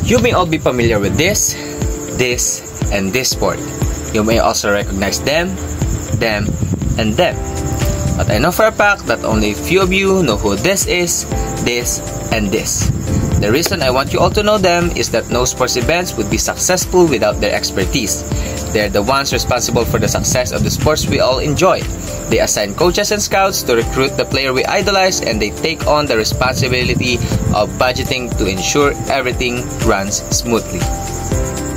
You may all be familiar with this, and this sport. You may also recognize them, and them. But I know for a fact that only a few of you know who this is, and this. The reason I want you all to know them is that no sports events would be successful without their expertise. They're the ones responsible for the success of the sports we all enjoy. They assign coaches and scouts to recruit the player we idolize, and they take on the responsibility of budgeting to ensure everything runs smoothly.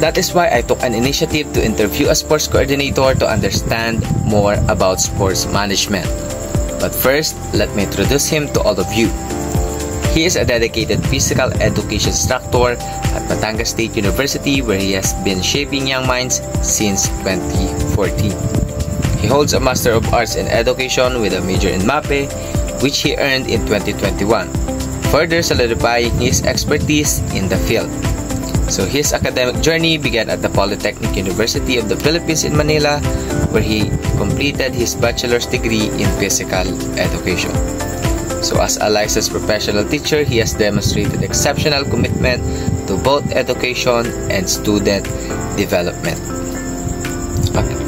That is why I took an initiative to interview a sports coordinator to understand more about sports management. But first, let me introduce him to all of you. He is a dedicated physical education instructor at Batangas State University, where he has been shaping young minds since 2014. He holds a Master of Arts in Education with a major in MAPE, which he earned in 2021, further solidifying his expertise in the field. So his academic journey began at the Polytechnic University of the Philippines in Manila, where he completed his bachelor's degree in physical education. So as a licensed professional teacher, he has demonstrated exceptional commitment to both education and student development.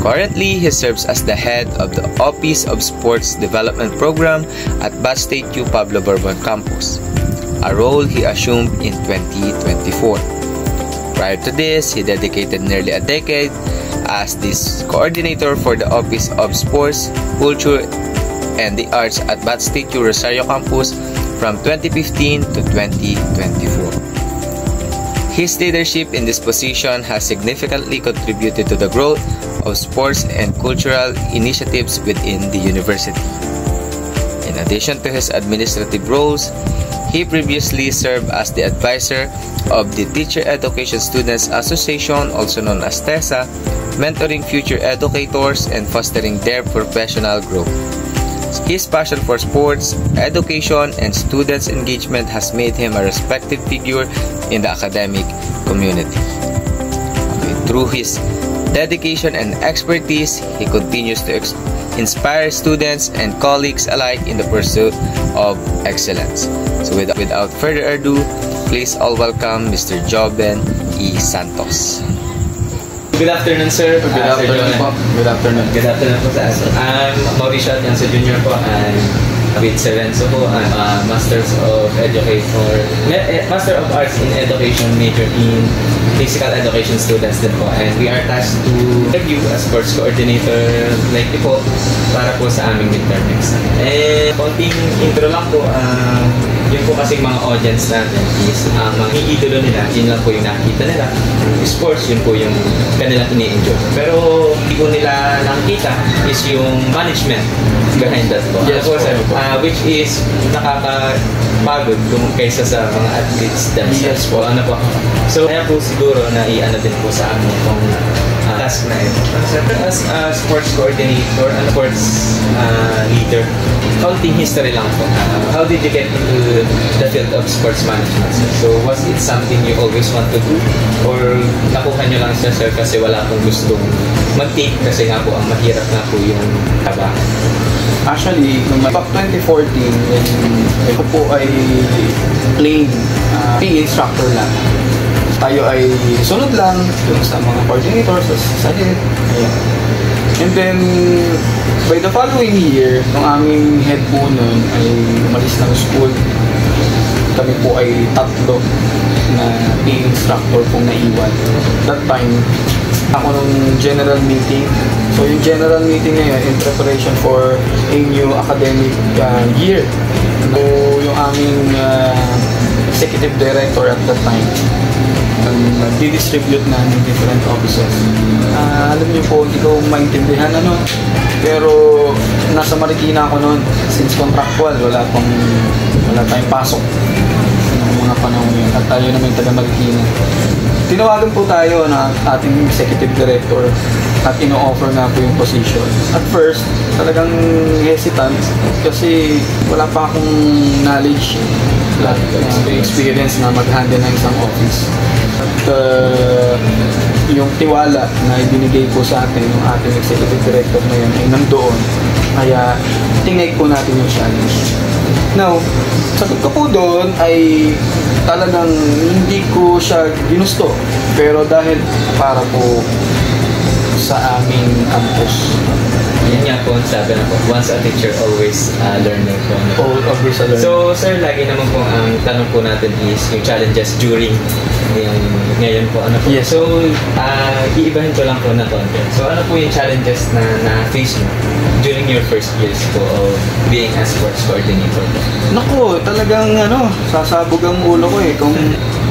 Currently, he serves as the head of the Office of Sports Development Program at Bat State U Pablo Bourbon Campus, a role he assumed in 2024. Prior to this, he dedicated nearly a decade as this coordinator for the Office of Sports, Culture, and the Arts at Bat State U Rosario Campus from 2015 to 2024. His leadership in this position has significantly contributed to the growth of sports and cultural initiatives within the university. In addition to his administrative roles, he previously served as the advisor of the Teacher Education Students Association, also known as TESA, mentoring future educators and fostering their professional growth. His passion for sports, education, and students' engagement has made him a respected figure in the academic community. Through his dedication and expertise, he continues to inspire students and colleagues alike in the pursuit of excellence. So without further ado, please all welcome Mr. Joben E. Santos. Good afternoon, sir. Good afternoon po. Good afternoon. Good afternoon po sa aso. I'm Mauricio Atienza Jr. po. I'm with Serenzo po. I'm a Master of Arts in Education, major in Physical Education students din po. And we are tasked to review as sports coordinator like po para po sa aming midterm exam. And konting intro lang po. Yun po kasing mga audience natin is mga iidolo nila, yun lang po yung nakikita nila. Sports, yun po yung kanilang ini-enjoy. Pero hindi po nila nakikita is yung management behind that po. Yes, po, sir. Which is nakakapagod kaysa sa mga athletes themselves. Yes po. Ano po. So, kaya po siguro na i-ano din po sa amin itong task na ito. As a sports coordinator and sports leader, counting history lang po. How did you get into the field of sports management? So, was it something you always want to do? Or nakuha nyo lang siya, sir, kasi wala pong gustong mag-take kasi nga po ang mahirap nga po yung trabaho? Actually, noong back 2014, ako po ay plain PE instructor lang. Tayo ay sunod lang sa mga coordinators, sa head. Ayan. And then, by the following year, nung aming head po nun ay umalis ng school, kami po ay tatlo na PE instructor pong naiwan. That time, ako nung general meeting. So, yung general meeting ngayon in preparation for a new academic year. So, yung aming executive director at that time, nag-distribute na ng different offices. Alam niyo po, hindi ko maintindihan pero nasa Marikina ako noon. Since contractual, wala tayong pasok ng mga panahon yun. At tayo naman taga Marikina. Tinawagan po tayo ng ating executive director at ino-offer nga po yung position. At first, talagang hesitant kasi wala pa akong knowledge at experience na mag-handle ng isang office. At yung tiwala na ibinigay po sa atin ng ating executive director ngayon ay nandoon. Kaya tinake po natin yung challenge. Now, sagot ko po doon ay talagang hindi ko siya siya ginusto. Pero dahil para po sa aming campus. Yun nga po, sabi na po, once a teacher, always a learner po. Always a learner. So, sir, lagi naman po ang tanong po natin is yung challenges during yung ngayon po. Ano po? Yes. So, iibahin ko lang po na konti. So, ano po yung challenges na na-face mo during your first years po of being a sports coordinator? Naku, talagang sasabog ang ulo ko kung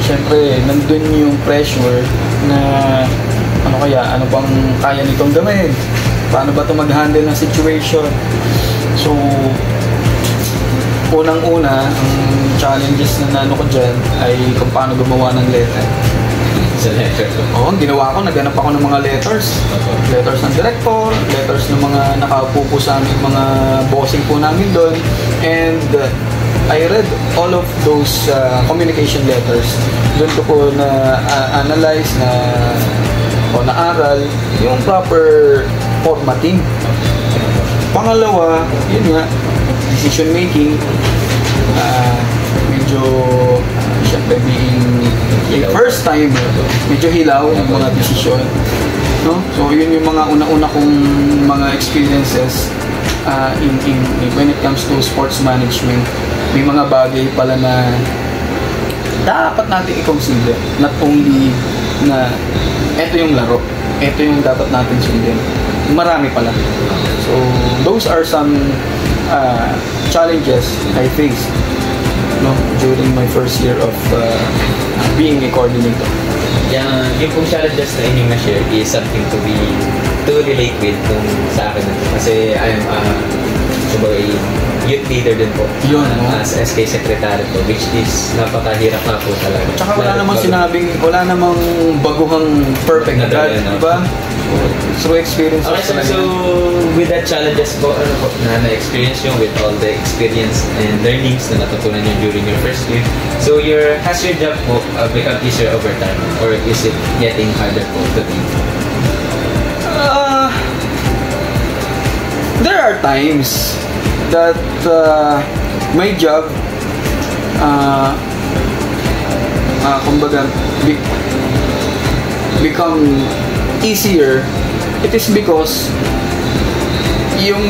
syempre nandun yung pressure na ano bang kaya nitong gawin? Paano ba ito mag-handle ng situation? So, unang-una, ang challenges na ko dyan ay kung paano gumawa ng letter. Sa letter po. Oo, ang ginawa ko, naghanap ako ng mga letters. Letters ng director, letters ng mga nakaupo po sa aming mga bossing po namin doon. And I read all of those communication letters. Doon ko po na-analyze, na-aral yung proper formatting. Pangalawa, yun nga, decision making. Medyo syempre being a first time, medyo hilaw yung mga desisyon, no? So yun yung mga una-una kong mga experiences when it comes to sports management. May mga bagay pala na dapat natin i-consider, not only na eto yung laro, eto yung dapat natin sundin. Marami pala. So those are some challenges I faced during my first year of being a coordinator. Yung pong challenges na inyong na-share is something to relate with kung sa akin. Kasi I'm youth leader din po. Yun, as SK Secretary po, which is napakahirap na po talaga. Tsaka wala namang baguhang perfect na God, di ba? Through experience. Okay, so with that challenges po, na-experience nyo with all the experience and learnings na natutunan nyo during your first year. So has your job po become easier over time? Or is it getting harder po to do? There are times that my job kumbaga become easier. It is because yung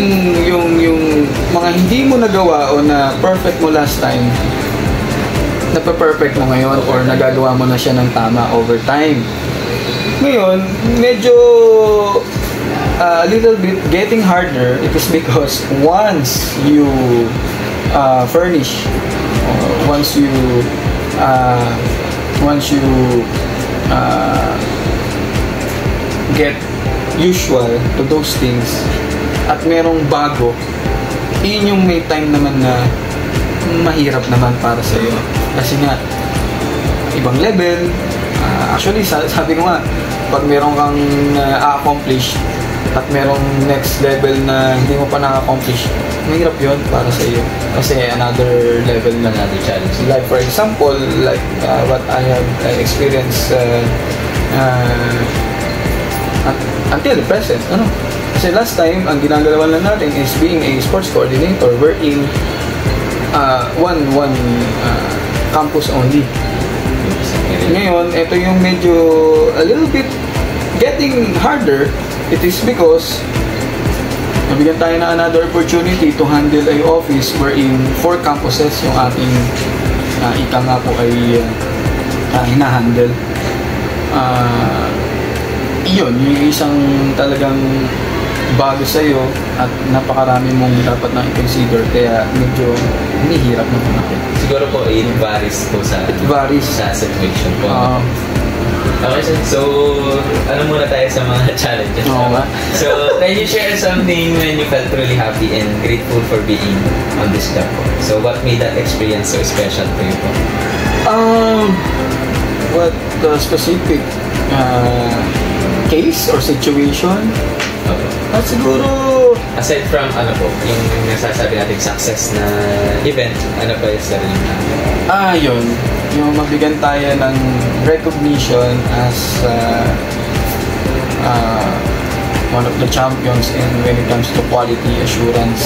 mga hindi mo nagawa o na perfect mo last time, nape-perfect mo ngayon or nagagawa mo na siya ng tama over time. Ngayon, medyo a little bit getting harder. It is because once you furnish, once you get usual to those things at merong bago, yun yung may time naman na mahirap naman para sa iyo. Kasi nga ibang level. Actually, sabi ko nga, pag meron kang accomplish at merong next level na hindi mo pa na-accomplish, mahirap yun para sa iyo. Kasi another level na Another challenge. Like for example, like what I have experienced until the present. Kasi last time, ang ginagalawan lang natin is being a sports coordinator wherein one campus only. Ngayon, ito yung medyo a little bit getting harder. It is because nabigyan tayo na another opportunity to handle a office wherein 4 campuses yung ating ika nga po ay hinahandle. Iyon, yung isang talagang bago sa'yo at napakarami mong dapat na i-consider, kaya medyo hinihirap na natin. Siguro po, it varies po sa situation po. Okay, so ano muna tayo sa mga challenges? So, can you share something when you felt really happy and grateful for being on this job po? So, what made that experience so special to you po? What specific case or situation? Siguro aside from yung nasasabi natin success na event, ano pa yung sarili na? Yun. Yung mabigyan tayo ng recognition as one of the champions when it comes to quality assurance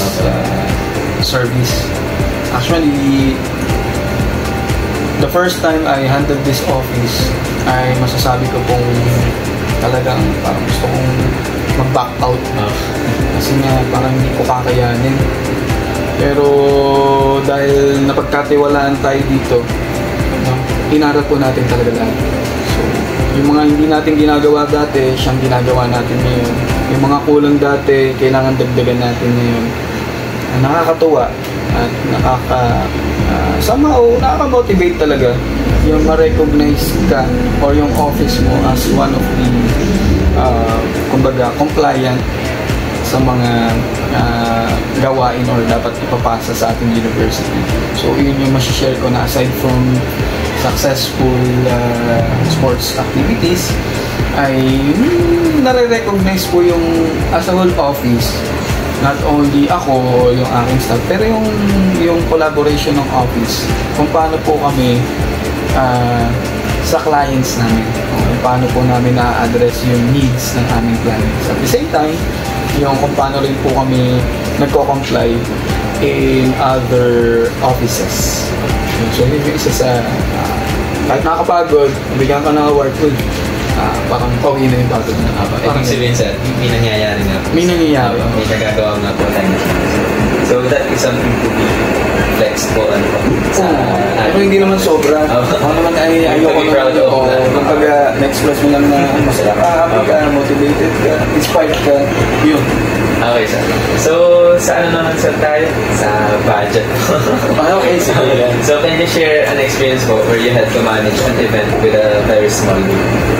service. Actually, the first time I handled this office, ay masasabi ko pong talagang parang gusto kong mag-back out. Kasi nga parang hindi ko kakayanin. Pero dahil napagkatiwalaan tayo dito, inaral po natin talaga lahat. So, yung mga hindi natin ginagawa dati, siyang ginagawa natin ngayon. Yung mga kulang dati, kailangan dagdagan natin ngayon. Nakakatuwa at nakaka-motivate talaga yung ma-recognize ka or yung office mo as one of the kumbaga compliant sa mga gawain or dapat ipapasa sa ating university. So yun yung masishare ko na aside from successful sports activities ay nare-recognize po yung as a whole office, not only ako o yung aking staff, pero yung collaboration ng office, kung paano po kami sa clients namin, kung paano po namin na-address yung needs ng aming clients. At the same time, yung kung paano rin po kami nagko-comply in other offices. So yun yung isa sa kahit nakakapagod, bigyan ka ng award ko, parang pauwi na yung pagod na. Ibig sabihin sir, may nangyayari nga. May nangyayari. May nagagawa nga po tayo. So that is something to be flexed po. Pero hindi naman sobra. Ako naman ay ayoko proud of that. Kapag na-express mo lang na masaya ka, happy ka, motivated ka, inspired ka, yun. Okay sir. So sa ano naman sir tayo? Sa budget. Okay, sige. So can you share an experience po where you had to manage an event with a very small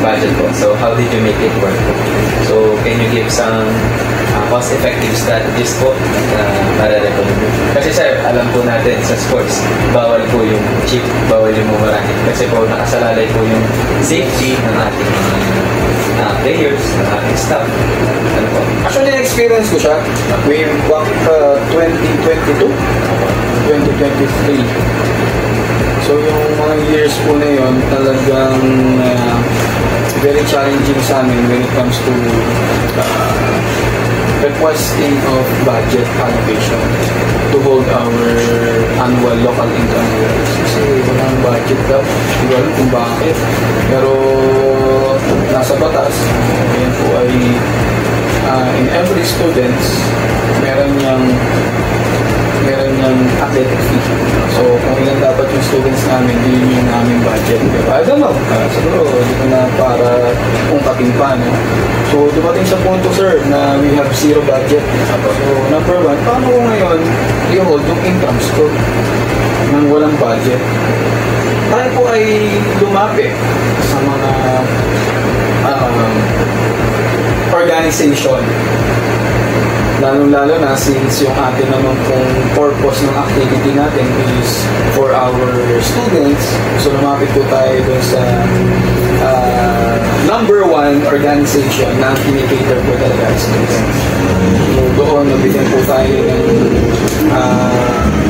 budget po? So how did you make it work po? So can you give some cost-effective strategies po para recommend? Kasi sir, alam po natin sa sports, bawal po yung cheap, bawal yung mumurahin. Kasi po nakasalalay po yung safety ng ating players, ng ating staff. Ano po? Actually, experience ko siya way back 2022, 2023. So yung mga years po na yun, talagang very challenging sa amin when it comes to requesting of budget allocation to hold our annual local income awards. Kasi walang budget daw. Hindi ko alam kung bakit. Pero nasa batas, yan po ay in every students, meron niyang athletic fee. So, kung ilan dapat yung students namin, yun yung aming budget. Pero, I don't know. Siguro, hindi ko na para ungkatin pa, no? So, dumating sa punto, sir, na we have zero budget. So, number one, paano ko ngayon i-hold yung incomes ko nang walang budget? Tayo po ay lumapit sa mga organization. Lalo-lalo na since yung atin naman kung purpose ng activity natin is for our students. So lumapit po tayo dun sa number one organization na kinikater po talaga students. So doon nabigyan po tayo ng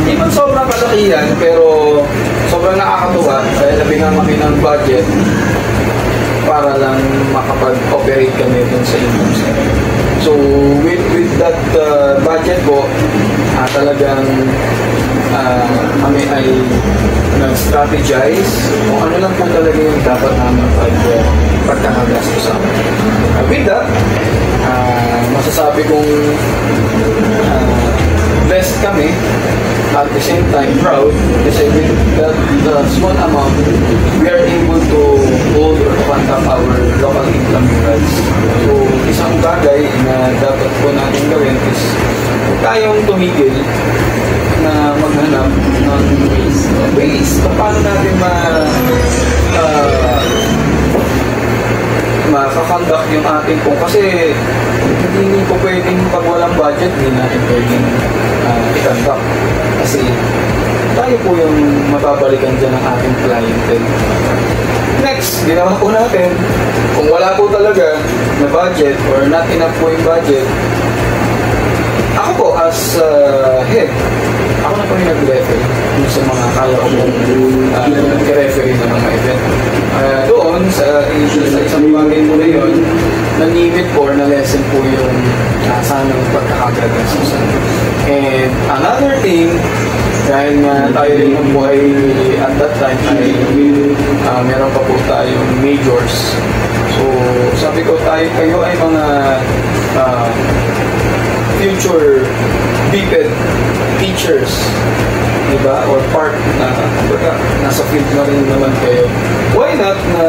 hindi man sobrang kalakihan pero sobrang nakakatuwa dahil nabigyan kami ng budget para lang makapag-operate kami dun sa incomes namin. So, with that budget po, talagang kami ay nag-strategize kung ano lang po talaga yung dapat namin pagkakagastos sa amin. With that, masasabi kong blessed kami at the same time proud kasi with that small amount we are able to hold or fund up our local income units. So isang bagay na dapat po natin gawin is tayong tumigil na maghanap ng ways kung paano natin makakonduct yung ating po kasi hindi po pwedeng pag walang budget hindi natin pwedeng i-conduct kasi tayo po yung mababalikan dyan ng ating clientele. Next, ginawa po natin kung wala po talaga na budget or not enough po yung budget, ako po as head, ako na po yung nag-referee sa mga kaya ko pong nag-referee ng mga event. Doon, sa isang bagay po na yun, nag-limit po or na-lesson po yung sanang pagkakagagastos. And another thing, Dahil nga tayo rin ang buhay at that time ay meron pa po tayong majors. So sabi ko kayo ay mga future BPED teachers, diba? Or part na nasa field na rin naman kayo. Why not na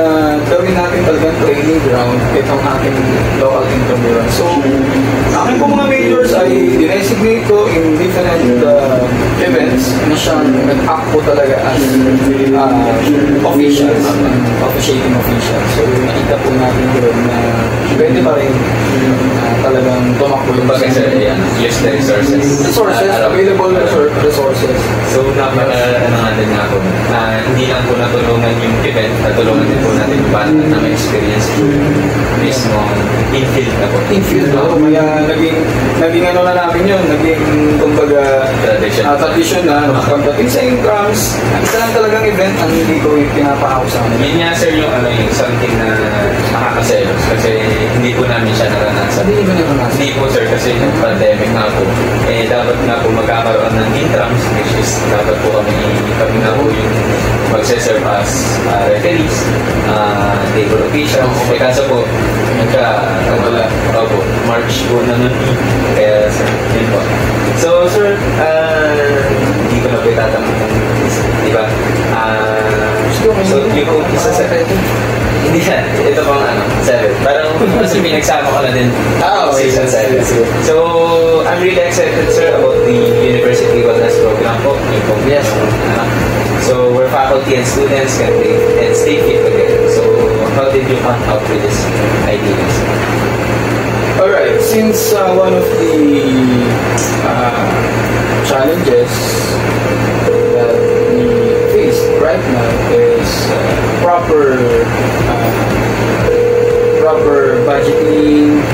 gawin natin talagang training ground itong ating local intramural? So, aking po mga majors ay dinesignate ko in different events na siyang nag-act po talaga as officials, officiating officials. So, nakita po natin doon na pwede pa rin talagang tumakbo yung use the resources. Available resources. So, natin nga po na hindi lang po natulungan yung event, natulungan din po natin yung bata na may experience mismo in-field na po. In-field na po. Kaya naging ano na namin yun, naging kumbaga tradition na pagdating sa incomes, isa lang talagang event ang hindi ko pinapakaw sa amin. Yun nga sir yung something na nakakaselos kasi hindi po namin siya naranasan. Hindi po sir kasi yung pandemic nga po, dapat nga po magkakaroon ng intrams, which is dapat po kami na po yung magse-serve as referees, table officials. Kaso po, March po na nun. Kaya yun po. So sir, hindi ko na po itatanong diba? So yung isa sa hindi yan. Ito pang 7. Parang kasi pinagsama ko na din season 7. So, I'm really excited, sir, about the University Wellness Program po. Yes. So, where faculty and students can stay fit together. So, how did you come up with this idea? Alright, since one of the challenges that we face right now is proper budgeting,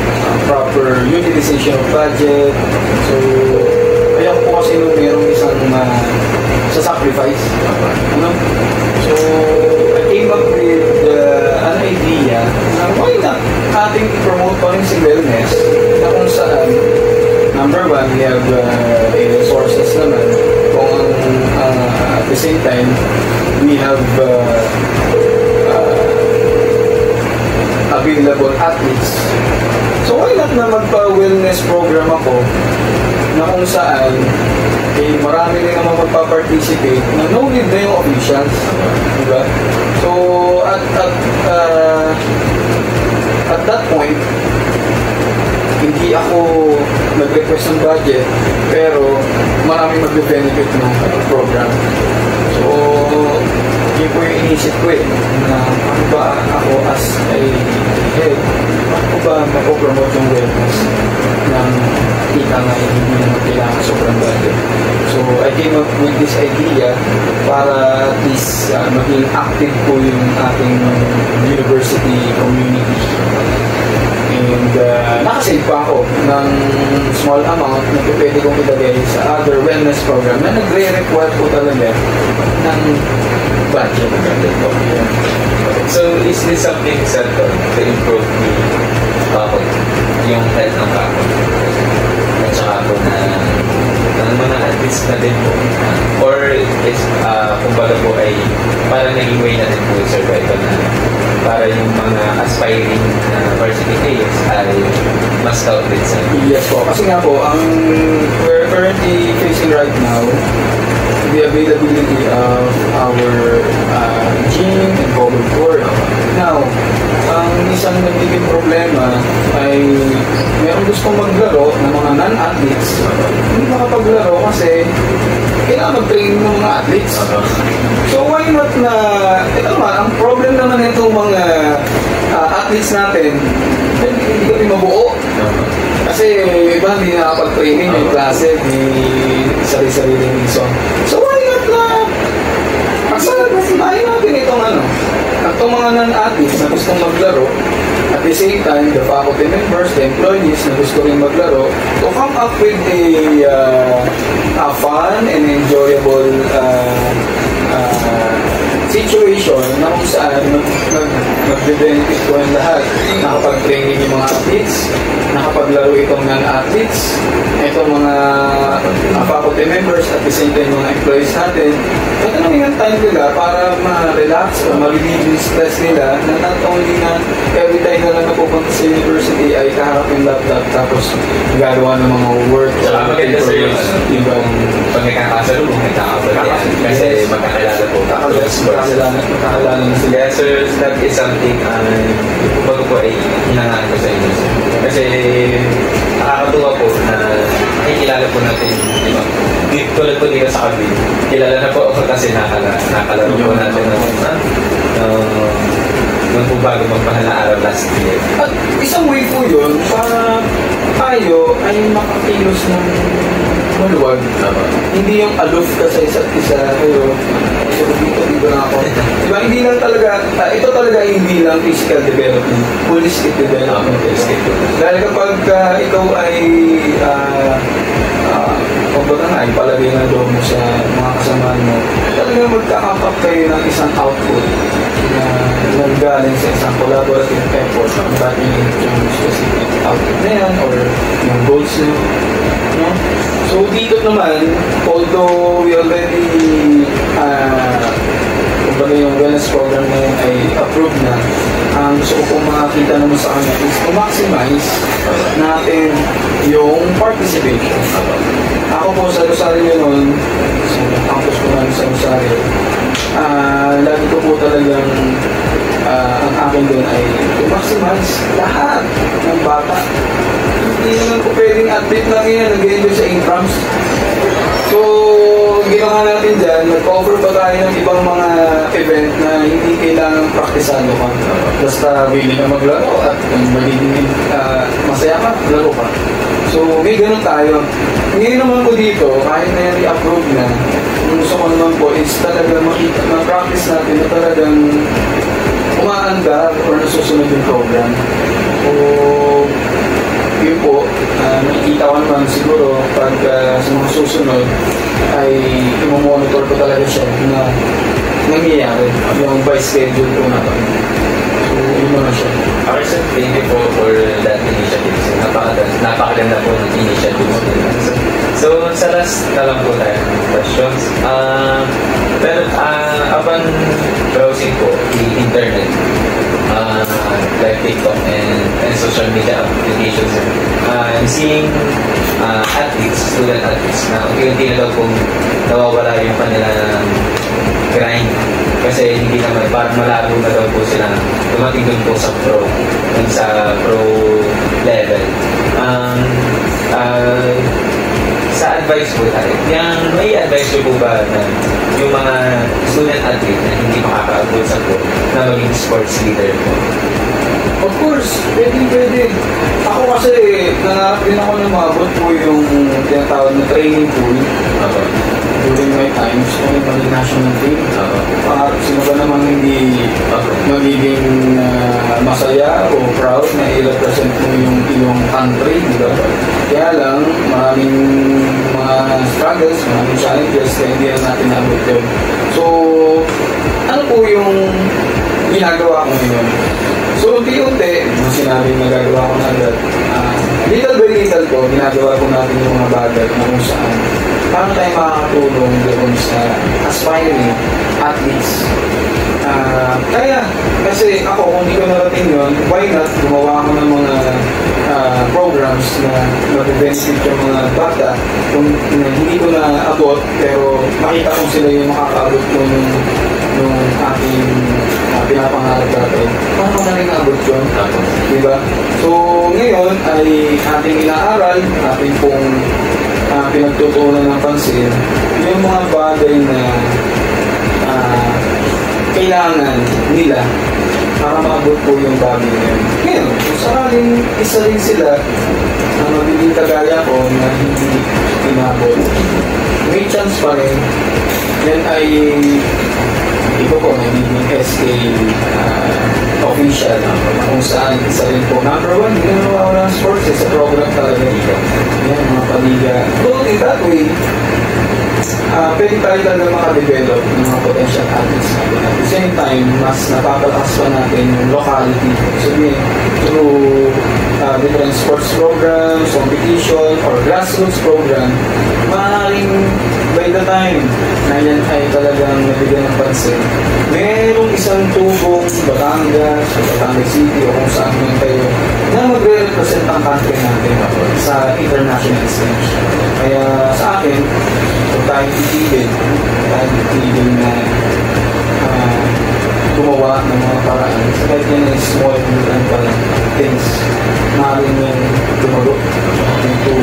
proper utilization of budget. So, kaya po kasi nung merong isang sa sacrifice. So, I came up with an idea na why not ating i-promote pa rin si wellness na kung saan number one, we have resources naman kung at the same time we have available athletes. So why not na magpa-wellness program ako na kung saan marami rin naman magpa-participate na no need na yung officials. Diba? So at that point, hindi ako nag-request ng budget pero marami mag-benefit ng program. So yun po yung inisip ko na ano ba ako as a head, ano ba mapopromote yung wellness ng kita nga hindi naman kailangan sobrang budget. So I came up with this idea para at least maging active po yung ating university community. And nakasave pa ako ng small amount na pwede kong ilagay sa other wellness program na nagre-require po talaga ng budget. So, is this something set to improve the yung health ng bakod? At saka po na mga athletes na din po? Or is, kumbaga po ay parang naging way na din po yung survival na para yung mga aspiring varsity players ay mas counted sa Yes po. Kasi nga po, ang we're currently facing right now the availability of our gym and bubble court. Now, ang isang nagiging problema ay meron gustong maglaro ng mga non-athletes. Hindi makapaglaro kasi kailangan mag-train ng mga athletes. So why not na, ito naman, ang problem naman itong mga athletes natin, hindi kami mabuo. Kasi yung iba hindi nakapag-training, may klase, may sarili-sariling reason. So why not na magsalahin natin itong itong mga non-athletes na gustong maglaro, at the same time, the faculty members, the employees na gusto rin maglaro, to come up with a fun and enjoyable situation na kung saan nag-benefit ko ang lahat. Nakapag-training yung mga athletes, nakapaglaro itong non-athletes, itong mga faculty members at the same time mga employees natin. Nagkaroon ng time nila para ma-relax o ma-relieve yung stress nila na not only na every time na lang napupunta sa university ay kaharap yung laptop tapos gagawa ng mga work. Saka maganda sa yung pag nagkakasalubong, nagkakabalian kasi magkakilala po. Magkakilala na sila. Yeah, so that is something bago po ay hinangaan ko sa inyo. Kasi nakakatuwa po na makikilala po natin, di ba? Tulad po dito sa kabin, kilala na po ako kasi nakalaro po natin nung po bago magpahal na araw last year. At isang way po yun para tayo ay makakilos ng maluwag. Hindi yung aloof ka sa isa't isa kayo. Dito na ako. Diba, hindi lang talaga, ito talaga hindi lang physical development, holistic development. Dahil kapag ikaw ay kumbaga nga, ipalagay ng loob mo sa mga kasamahan mo, talagang magkakapak kayo ng isang output na nanggaling sa isang collaborative effort kung bakit yung specific output na yan or yung goals nyo. No? So dito naman, although we already kumbaga yung wellness program na yun ay approved na, ang gusto ko pong makakita naman sa kanya is to maximize natin yung participation. Ako po sa Rosario noon, sa campus ko namin sa Rosario, lagi ko po talagang ang akin doon ay to maximize lahat ng bata. Hindi naman po pwedeng athlete lang yan, nag-enjoy sa intrams. So, ginawa natin dyan, nag-offer pa tayo ng ibang mga event na hindi kailangang praktisado ka. Basta willing ka maglaro at magiging masaya ka, laro ka. So, may ganun tayo. Ngayon naman po dito, kahit na yan i-approve na, ang gusto ko naman po is talaga makita, ma-practice natin na talagang umaandar or nasusunod yung program. So, yun po, nakikita ko naman siguro pag sa mga susunod ay i-monitor ko talaga siya na nangyayari yung by schedule ko na. So, yun naman siya. Okay, sir, thank you for that initiative. Napakaganda po ng initiative. So, sa last na lang po tayo ng questions. Pero, upon browsing po the internet, like TikTok and social media applications, I'm seeing student athletes na unti-unti na daw pong nawawala yung kanilang grind kasi hindi naman, parang malabo na daw po sila dumating dun po sa pro level. Sa advice po tayo, may advice po ba na yung mga student athlete na hindi makakaabot sa pro na maging sports leader po? Of course, pwede. Ako kasi, nangarap din ako na maabot po yung tinatawag na training pool. During my times, kung yung national team. Sino ba naman hindi magiging masaya o proud na i-represent mo yung iyong country, di ba? Kaya lang, maraming mga struggles, maraming challenges, kaya hindi na natin naabot yun. So, ano po yung ginagawa ko ngayon? So, unti-unti, sinabing nagagawa ko na agad. Little by little po, ginagawa ko natin yung mga bagay na kung saan paano tayo makakatulong doon sa aspiring athletes. Kasi ako, kung hindi ko narating yun, why not gumawa ako ng mga programs na mag-benefit yung mga bata kung hindi ko na abot, pero makita kong sila yung makakaabot yung aking pinapangarap natin. Paano na rin abot yun? Diba? So, ngayon ay ating inaaral, ating pong pinagtutunan ng pansin yung mga bagay na kailangan nila para maabot po yung bagay na yun. Ngayon, kung sakaling isa rin sila na magiging kagaya ko na hindi inabot, may chance pa rin. Yan ay ito po, nagiging SK official kung saan isa rin po. Number one, hindi na nawawala ng sports sa program talaga dito. Yan, mga paliga. So, in that way, pwede tayo talaga makadevelop ng mga potential athletes natin. At the same time, mas napapalakas pa natin yung locality. Sabihin, through different sports programs, competition, or grassroots program, maaaring by the time na yan ay talagang nabigyan ng pansin, merong isang tubong Batangas, Batangas City, o kung saan man kayo, na magre-represent ang country natin sa international stage. Kaya sa akin, kung tayo titigil na gumawa ng mga paraan, sa kahit yan ay small and parang things, maaaring yan tumagot into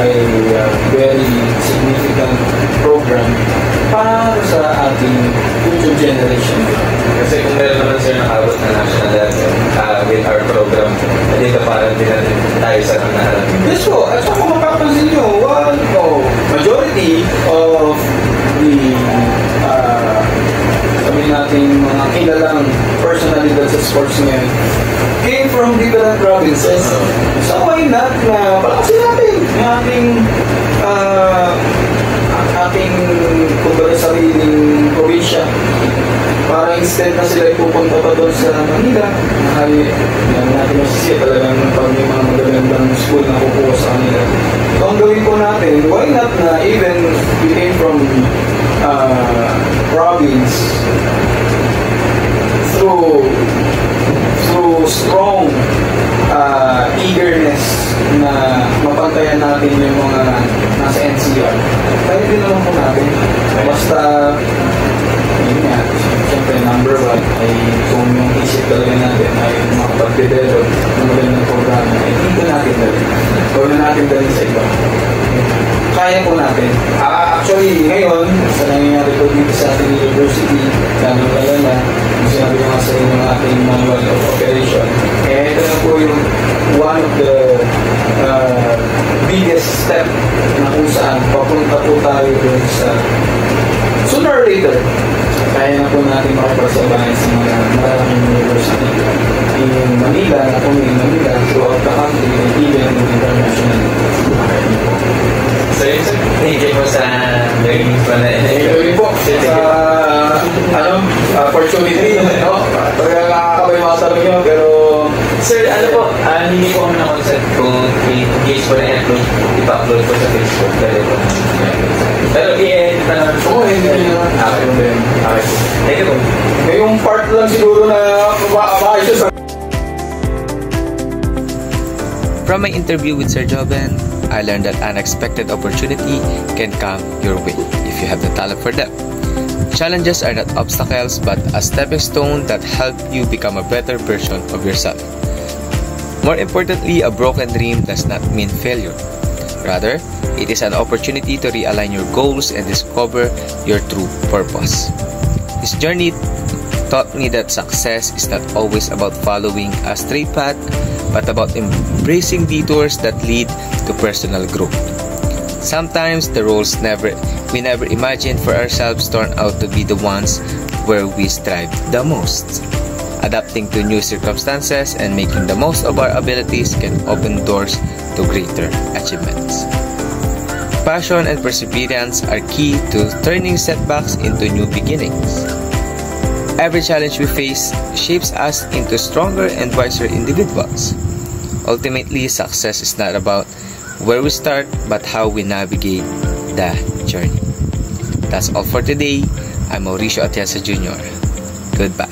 a very significant program para sa ating future generation. Kasi kung meron naman sir nakabot na national level with our program, dito parang din natin tayo sa naharap. Yes po, at kung mapapansin nyo, majority of the sabi natin mga kilalang personalidad sa sports ngayon came from different provinces. So why not na palakasin natin yung ating kumbaga sariling probinsya para instead na sila ipupunta pa doon sa Manila ay natin masisya talagang pag may mga magagandang school na kukuha sa kanila. So ang gawin po natin, why not na even we came from province through strong eagerness na mapantayan natin yung mga nasa NCR. Kaya din naman po natin. Basta, yun nga, siyempre number one ay kung yung isip talaga natin ay makapag-develop ng magandang programa, ay dito natin dali. Gawin natin dali sa iba. Kaya po natin. Actually, ngayon, sa nangyayari po dito sa ating university, lalo na, sinabi ko nga sa inyo ng ating manual of operation, ito na po yung one of the biggest step na kung saan papunta po tayo dun sa sooner or later, kaya na po natin makapagsabayan sa mga malaking university in Manila, na kung in Manila, throughout the country, and even international. So yun sir, thank you po sa learning po na Thank you po sa opportunity. Talaga nakakabay mga tanong nyo, pero sir, ano po, hindi po kami na-concept kung i-engage po na i-upload, ipa-upload po sa Facebook. Pero i-edit na naman po. hindi nyo naman. Okay po. Thank you po. Yung part lang siguro na maayos sa From my interview with Sir Joven, I learned that unexpected opportunity can come your way if you have the talent for them. Challenges are not obstacles but a stepping stone that help you become a better version of yourself. More importantly, a broken dream does not mean failure. Rather, it is an opportunity to realign your goals and discover your true purpose. This journey taught me that success is not always about following a straight path, but about embracing detours that lead to personal growth. Sometimes the roles we never imagined for ourselves turn out to be the ones where we strive the most. Adapting to new circumstances and making the most of our abilities can open doors to greater achievements. Passion and perseverance are key to turning setbacks into new beginnings. Every challenge we face shapes us into stronger and wiser individuals. Ultimately, success is not about where we start, but how we navigate the journey. That's all for today. I'm Mauricio Atienza Jr. Goodbye.